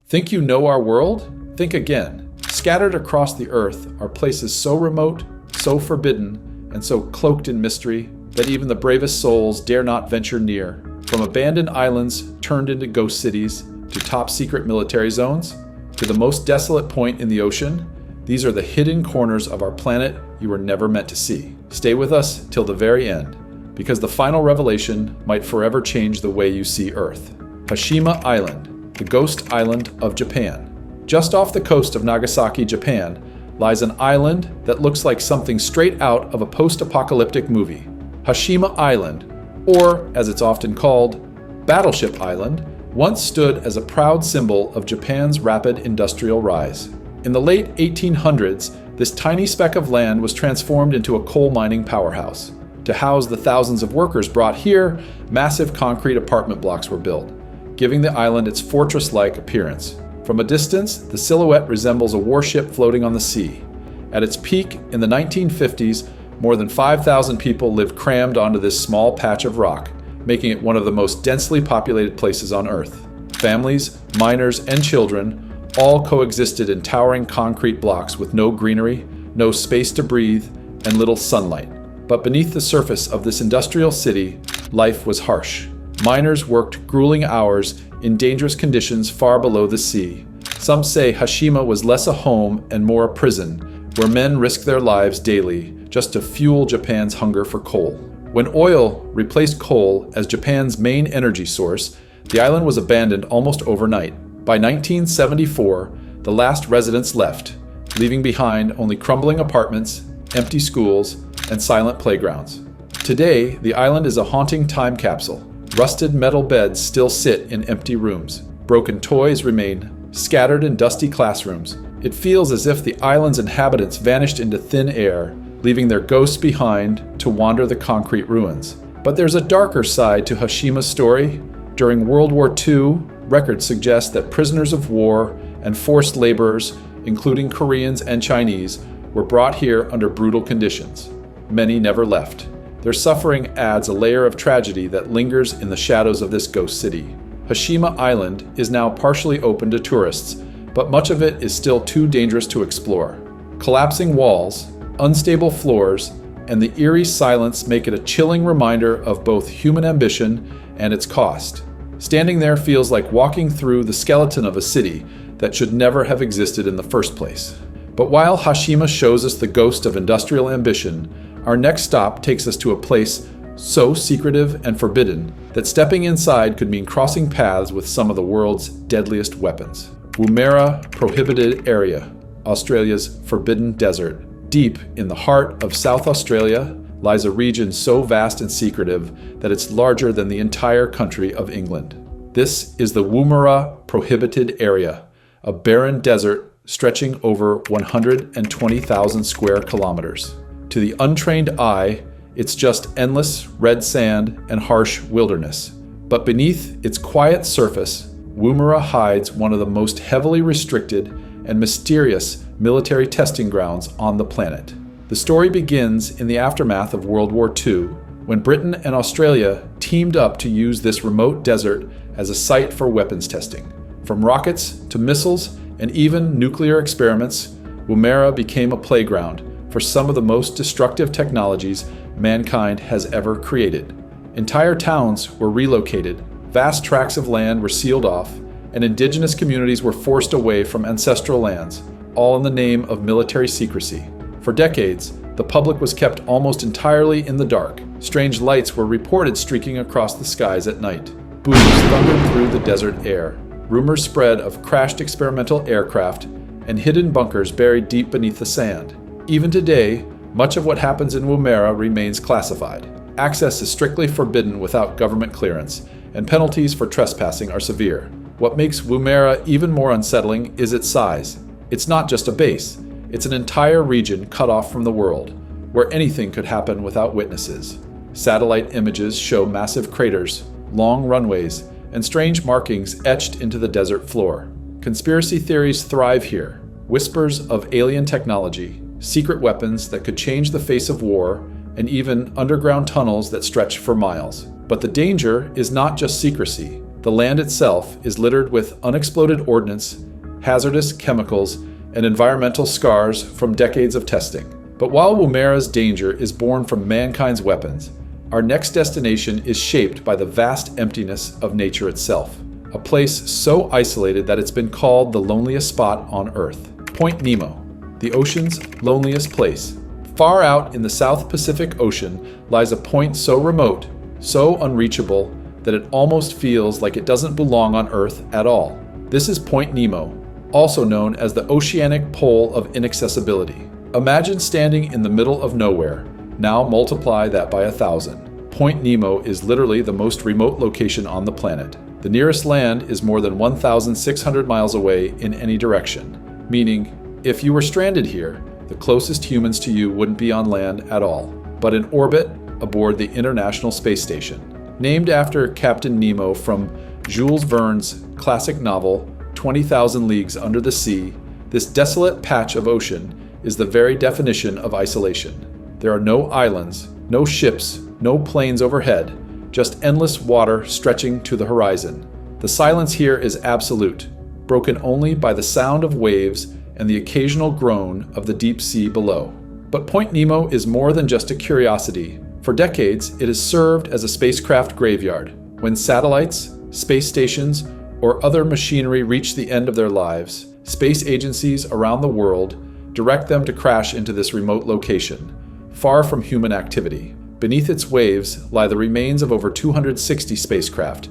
Think you know our world? Think again. Scattered across the earth are places so remote, so forbidden, and so cloaked in mystery that even the bravest souls dare not venture near. From abandoned islands turned into ghost cities, to top-secret military zones, to the most desolate point in the ocean, these are the hidden corners of our planet you were never meant to see. Stay with us till the very end, because the final revelation might forever change the way you see Earth. Hashima Island, the ghost island of Japan. Just off the coast of Nagasaki, Japan, lies an island that looks like something straight out of a post-apocalyptic movie. Hashima Island, or as it's often called, Battleship Island, once stood as a proud symbol of Japan's rapid industrial rise. In the late 1800s, this tiny speck of land was transformed into a coal mining powerhouse. To house the thousands of workers brought here, massive concrete apartment blocks were built, giving the island its fortress-like appearance. From a distance, the silhouette resembles a warship floating on the sea. At its peak in the 1950s, more than 5,000 people lived crammed onto this small patch of rock, making it one of the most densely populated places on Earth. Families, miners, and children all coexisted in towering concrete blocks with no greenery, no space to breathe, and little sunlight. But beneath the surface of this industrial city, life was harsh. Miners worked grueling hours in dangerous conditions far below the sea. Some say Hashima was less a home and more a prison, where men risked their lives daily just to fuel Japan's hunger for coal. When oil replaced coal as Japan's main energy source, the island was abandoned almost overnight. By 1974, the last residents left, leaving behind only crumbling apartments, empty schools, and silent playgrounds. Today, the island is a haunting time capsule. Rusted metal beds still sit in empty rooms. Broken toys remain scattered in dusty classrooms. It feels as if the island's inhabitants vanished into thin air, leaving their ghosts behind to wander the concrete ruins. But there's a darker side to Hashima's story. During World War II, records suggest that prisoners of war and forced laborers, including Koreans and Chinese, were brought here under brutal conditions. Many never left. Their suffering adds a layer of tragedy that lingers in the shadows of this ghost city. Hashima Island is now partially open to tourists, but much of it is still too dangerous to explore. Collapsing walls, unstable floors, and the eerie silence make it a chilling reminder of both human ambition and its cost. Standing there feels like walking through the skeleton of a city that should never have existed in the first place. But while Hashima shows us the ghost of industrial ambition, our next stop takes us to a place so secretive and forbidden that stepping inside could mean crossing paths with some of the world's deadliest weapons. Woomera Prohibited Area, Australia's forbidden desert. Deep in the heart of South Australia lies a region so vast and secretive that it's larger than the entire country of England. This is the Woomera Prohibited Area, a barren desert stretching over 120,000 square kilometers. To the untrained eye, it's just endless red sand and harsh wilderness. But beneath its quiet surface, Woomera hides one of the most heavily restricted and mysterious military testing grounds on the planet. The story begins in the aftermath of World War II, when Britain and Australia teamed up to use this remote desert as a site for weapons testing. From rockets to missiles and even nuclear experiments, Woomera became a playground for some of the most destructive technologies mankind has ever created. Entire towns were relocated, vast tracts of land were sealed off, and indigenous communities were forced away from ancestral lands, all in the name of military secrecy. For decades, the public was kept almost entirely in the dark. Strange lights were reported streaking across the skies at night. Booms thundered through the desert air. Rumors spread of crashed experimental aircraft and hidden bunkers buried deep beneath the sand. Even today, much of what happens in Woomera remains classified. Access is strictly forbidden without government clearance, and penalties for trespassing are severe. What makes Woomera even more unsettling is its size. It's not just a base. It's an entire region cut off from the world, where anything could happen without witnesses. Satellite images show massive craters, long runways, and strange markings etched into the desert floor. Conspiracy theories thrive here. Whispers of alien technology, secret weapons that could change the face of war, and even underground tunnels that stretch for miles. But the danger is not just secrecy. The The land itself is littered with unexploded ordnance, hazardous chemicals, and environmental scars from decades of testing. But while Woomera's danger is born from mankind's weapons, our next destination is shaped by the vast emptiness of nature itself. A place so isolated that it's been called the loneliest spot on Earth. Point Nemo, the ocean's loneliest place. Far out in the South Pacific Ocean lies a point so remote, so unreachable, that it almost feels like it doesn't belong on Earth at all. This is Point Nemo, also known as the oceanic pole of inaccessibility. Imagine standing in the middle of nowhere. Now multiply that by 1,000. Point Nemo is literally the most remote location on the planet. The nearest land is more than 1,600 miles away in any direction, meaning if you were stranded here, the closest humans to you wouldn't be on land at all, but in orbit aboard the International Space Station. Named after Captain Nemo from Jules Verne's classic novel 20,000 Leagues Under the Sea, this desolate patch of ocean is the very definition of isolation. There are no islands, no ships, no planes overhead, just endless water stretching to the horizon. The silence here is absolute, broken only by the sound of waves and the occasional groan of the deep sea below. But Point Nemo is more than just a curiosity. For decades, it has served as a spacecraft graveyard. When satellites, space stations, or other machinery reach the end of their lives, space agencies around the world direct them to crash into this remote location, far from human activity. Beneath its waves lie the remains of over 260 spacecraft,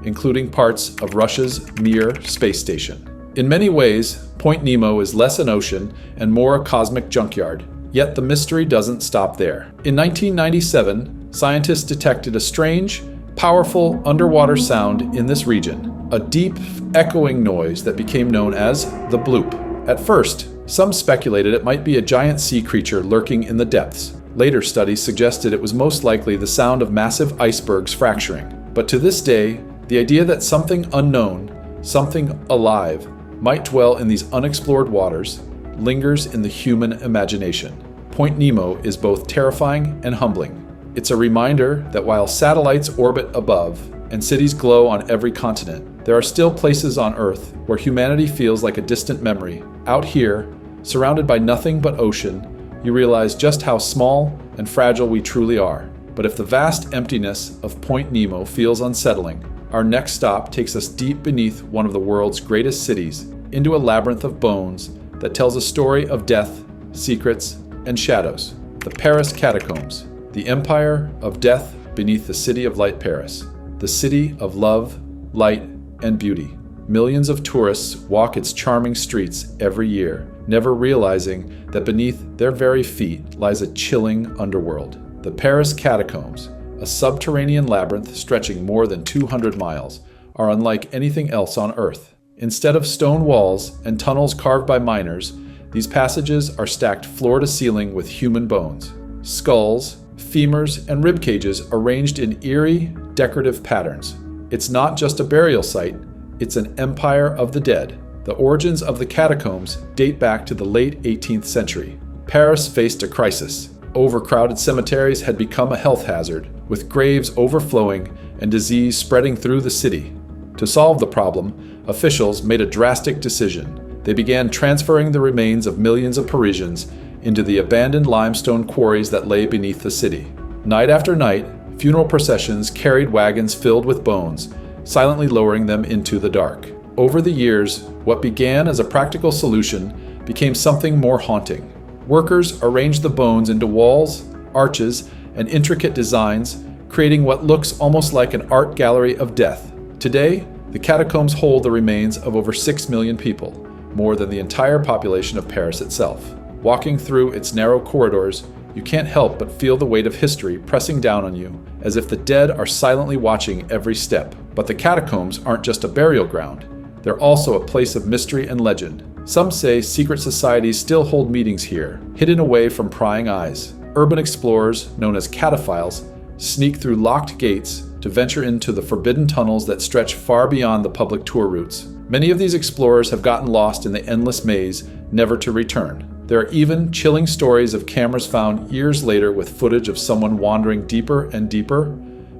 including parts of Russia's Mir space station. In many ways, Point Nemo is less an ocean and more a cosmic junkyard. Yet the mystery doesn't stop there. In 1997, scientists detected a strange, powerful underwater sound in this region, a deep, echoing noise that became known as the bloop. At first, some speculated it might be a giant sea creature lurking in the depths. Later studies suggested it was most likely the sound of massive icebergs fracturing. But to this day, the idea that something unknown, something alive, might dwell in these unexplored waters lingers in the human imagination. Point Nemo is both terrifying and humbling. It's a reminder that while satellites orbit above and cities glow on every continent, there are still places on Earth where humanity feels like a distant memory. Out here, surrounded by nothing but ocean, you realize just how small and fragile we truly are. But if the vast emptiness of Point Nemo feels unsettling, our next stop takes us deep beneath one of the world's greatest cities, into a labyrinth of bones that tells a story of death, secrets, and shadows. The Paris Catacombs, the empire of death beneath the city of light Paris, the city of love, light, and beauty. Millions of tourists walk its charming streets every year, never realizing that beneath their very feet lies a chilling underworld. The Paris Catacombs, a subterranean labyrinth stretching more than 200 miles, are unlike anything else on Earth. Instead of stone walls and tunnels carved by miners, these passages are stacked floor to ceiling with human bones, skulls, femurs, and rib cages arranged in eerie, decorative patterns. It's not just a burial site, it's an empire of the dead. The origins of the catacombs date back to the late 18th century. Paris faced a crisis. Overcrowded cemeteries had become a health hazard, with graves overflowing and disease spreading through the city. To solve the problem, officials made a drastic decision. They began transferring the remains of millions of Parisians into the abandoned limestone quarries that lay beneath the city. Night after night, funeral processions carried wagons filled with bones, silently lowering them into the dark. Over the years, what began as a practical solution became something more haunting. Workers arranged the bones into walls, arches, and intricate designs, creating what looks almost like an art gallery of death. Today, the catacombs hold the remains of over 6 million people, more than the entire population of Paris itself. Walking through its narrow corridors, you can't help but feel the weight of history pressing down on you, as if the dead are silently watching every step. But the catacombs aren't just a burial ground. They're also a place of mystery and legend. Some say secret societies still hold meetings here, hidden away from prying eyes. Urban explorers, known as cataphiles, sneak through locked gates to venture into the forbidden tunnels that stretch far beyond the public tour routes. Many of these explorers have gotten lost in the endless maze, never to return. There are even chilling stories of cameras found years later with footage of someone wandering deeper and deeper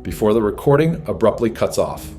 before the recording abruptly cuts off.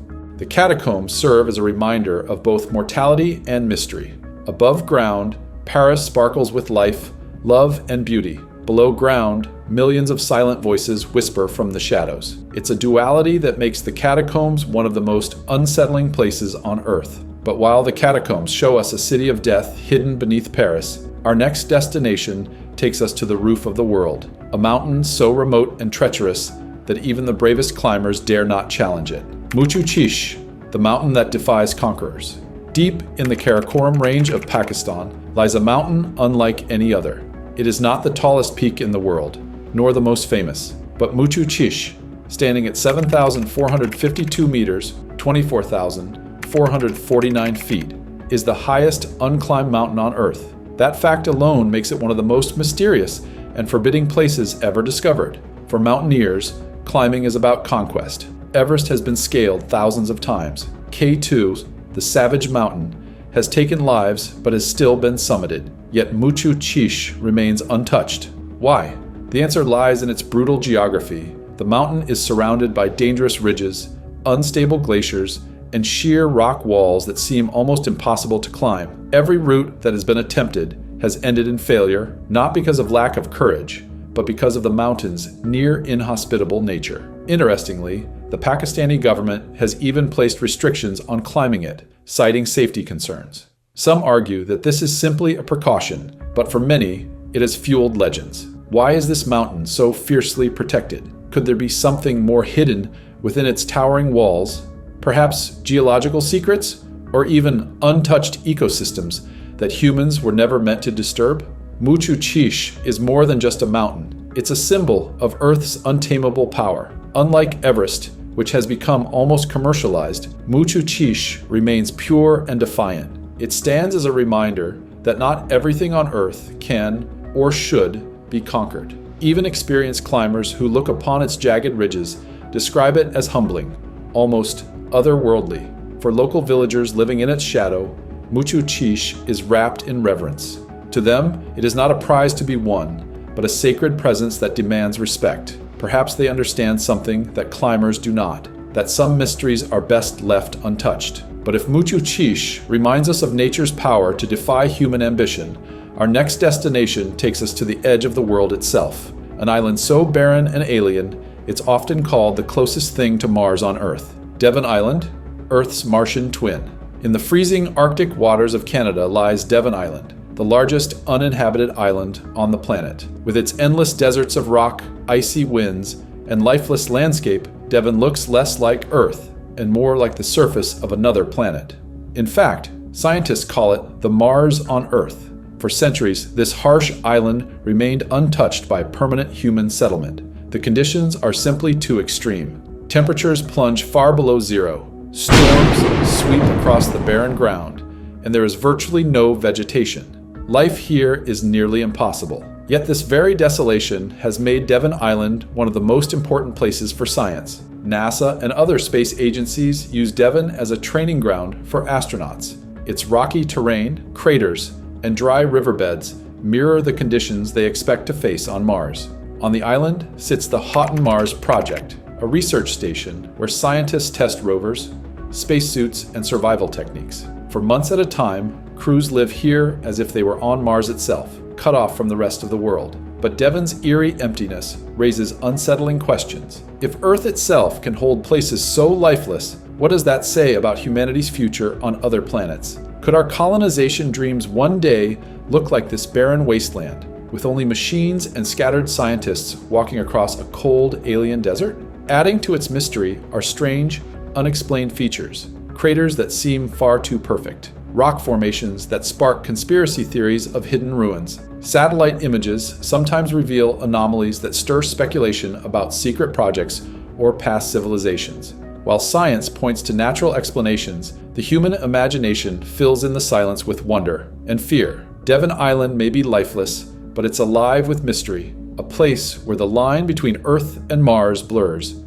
The catacombs serve as a reminder of both mortality and mystery. Above ground, Paris sparkles with life, love, and beauty. Below ground, millions of silent voices whisper from the shadows. It's a duality that makes the catacombs one of the most unsettling places on Earth. But while the catacombs show us a city of death hidden beneath Paris, our next destination takes us to the roof of the world, a mountain so remote and treacherous that even the bravest climbers dare not challenge it. Muchu Chhish, the mountain that defies conquerors. Deep in the Karakoram range of Pakistan lies a mountain unlike any other. It is not the tallest peak in the world, nor the most famous, but Muchu Chhish, standing at 7,452 meters, 24,449 feet, is the highest unclimbed mountain on Earth. That fact alone makes it one of the most mysterious and forbidding places ever discovered. For mountaineers, climbing is about conquest. Everest has been scaled thousands of times. K2, the savage mountain, has taken lives but has still been summited. Yet Muchu Chhish remains untouched. Why? The answer lies in its brutal geography. The mountain is surrounded by dangerous ridges, unstable glaciers, and sheer rock walls that seem almost impossible to climb. Every route that has been attempted has ended in failure, not because of lack of courage, but because of the mountain's near inhospitable nature. Interestingly, the Pakistani government has even placed restrictions on climbing it, citing safety concerns. Some argue that this is simply a precaution, but for many, it has fueled legends. Why is this mountain so fiercely protected? Could there be something more hidden within its towering walls? Perhaps geological secrets, or even untouched ecosystems that humans were never meant to disturb? Muchu Chhish is more than just a mountain. It's a symbol of Earth's untamable power. Unlike Everest, which has become almost commercialized, Muchu Chhish remains pure and defiant. It stands as a reminder that not everything on Earth can or should be conquered. Even experienced climbers who look upon its jagged ridges describe it as humbling, almost otherworldly. For local villagers living in its shadow, Muchu Chhish is wrapped in reverence. To them, it is not a prize to be won, but a sacred presence that demands respect. Perhaps they understand something that climbers do not, that some mysteries are best left untouched. But if Muchu Chhish reminds us of nature's power to defy human ambition, our next destination takes us to the edge of the world itself, an island so barren and alien, it's often called the closest thing to Mars on Earth. Devon Island, Earth's Martian twin. In the freezing Arctic waters of Canada lies Devon Island, the largest uninhabited island on the planet. With its endless deserts of rock, icy winds, and lifeless landscape, Devon looks less like Earth and more like the surface of another planet. In fact, scientists call it the Mars on Earth. For centuries, this harsh island remained untouched by permanent human settlement. The conditions are simply too extreme. Temperatures plunge far below zero, storms sweep across the barren ground, and there is virtually no vegetation. Life here is nearly impossible. Yet this very desolation has made Devon Island one of the most important places for science. NASA and other space agencies use Devon as a training ground for astronauts. Its rocky terrain, craters, and dry riverbeds mirror the conditions they expect to face on Mars. On the island sits the Hot on Mars Project, a research station where scientists test rovers, spacesuits, and survival techniques. For months at a time, crews live here as if they were on Mars itself, cut off from the rest of the world. But Devon's eerie emptiness raises unsettling questions. If Earth itself can hold places so lifeless, what does that say about humanity's future on other planets? Could our colonization dreams one day look like this barren wasteland, with only machines and scattered scientists walking across a cold alien desert? Adding to its mystery are strange, unexplained features, craters that seem far too perfect, rock formations that spark conspiracy theories of hidden ruins. Satellite images sometimes reveal anomalies that stir speculation about secret projects or past civilizations. While science points to natural explanations, the human imagination fills in the silence with wonder and fear. Devon Island may be lifeless, but it's alive with mystery, a place where the line between Earth and Mars blurs,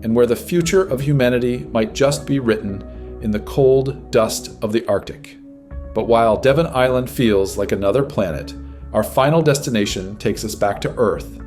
and where the future of humanity might just be written in the cold dust of the Arctic. But while Devon Island feels like another planet, our final destination takes us back to Earth,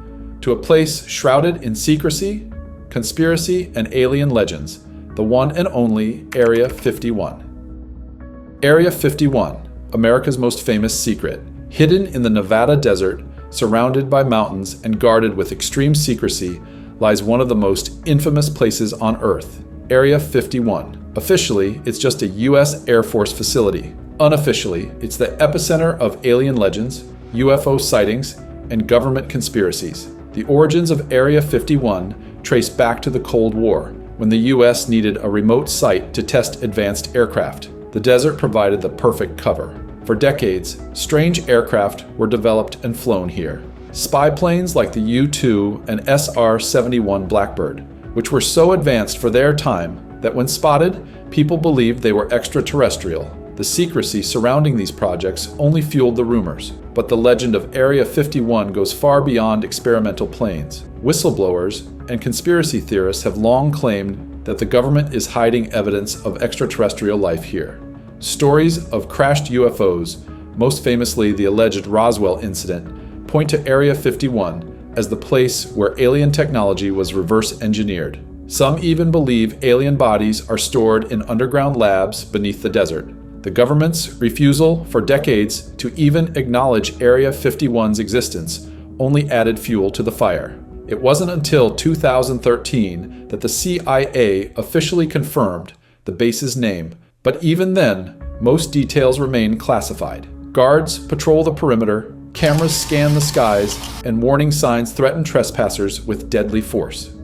to a place shrouded in secrecy, conspiracy, and alien legends, the one and only Area 51. Area 51, America's most famous secret, hidden in the Nevada desert, surrounded by mountains and guarded with extreme secrecy, lies one of the most infamous places on Earth, Area 51. Officially, it's just a U.S. Air Force facility. Unofficially, it's the epicenter of alien legends, UFO sightings, and government conspiracies. The origins of Area 51 trace back to the Cold War, when the U.S. needed a remote site to test advanced aircraft. The desert provided the perfect cover. For decades, strange aircraft were developed and flown here. Spy planes like the U-2 and SR-71 Blackbird, which were so advanced for their time that when spotted, people believed they were extraterrestrial. The secrecy surrounding these projects only fueled the rumors, but the legend of Area 51 goes far beyond experimental planes. Whistleblowers and conspiracy theorists have long claimed that the government is hiding evidence of extraterrestrial life here. Stories of crashed UFOs, most famously the alleged Roswell incident, point to Area 51 as the place where alien technology was reverse engineered. Some even believe alien bodies are stored in underground labs beneath the desert. The government's refusal for decades to even acknowledge Area 51's existence only added fuel to the fire. It wasn't until 2013 that the CIA officially confirmed the base's name, but even then, most details remain classified. Guards patrol the perimeter, cameras scan the skies, and warning signs threaten trespassers with deadly force.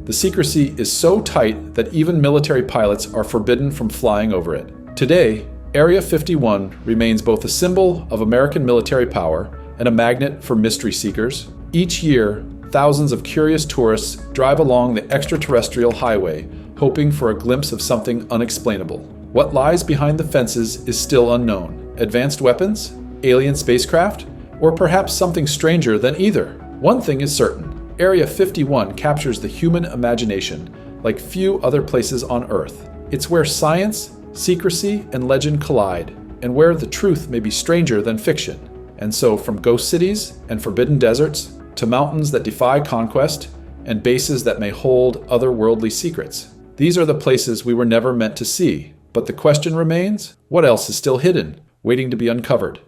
The secrecy is so tight that even military pilots are forbidden from flying over it. Today, Area 51 remains both a symbol of American military power and a magnet for mystery seekers. Each year, thousands of curious tourists drive along the extraterrestrial highway, hoping for a glimpse of something unexplainable. What lies behind the fences is still unknown. Advanced weapons? Alien spacecraft? Or perhaps something stranger than either? One thing is certain. Area 51 captures the human imagination like few other places on Earth. It's where science, secrecy, and legend collide, and where the truth may be stranger than fiction. And so, from ghost cities and forbidden deserts, to mountains that defy conquest, and bases that may hold otherworldly secrets, these are the places we were never meant to see. But the question remains, what else is still hidden, waiting to be uncovered?